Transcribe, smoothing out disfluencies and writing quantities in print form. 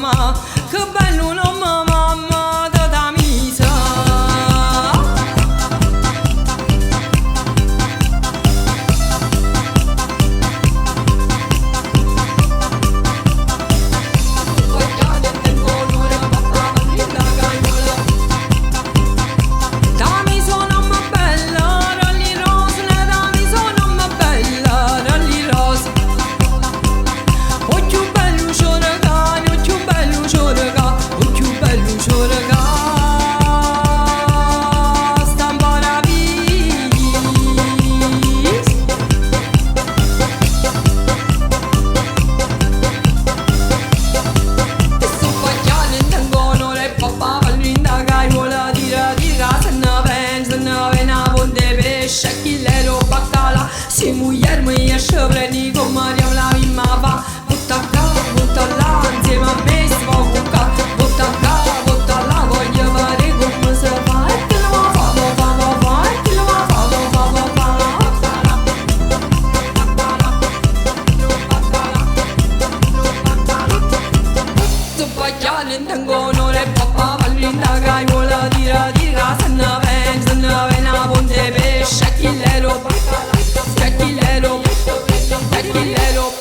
mamma, che bello non mamma da misa. Si mujer mia scevreni con Maria la mimma va. Butta qua, butta là, insieme a me si va a bucca. Butta qua, butta là, voglio fare come si fa. E te lo fa, e te lo fa, tu pagliare in tengono le papà, vallinda che vuole dire se ne ven a ponte pesce, chi le lo Tequilero, tequilero,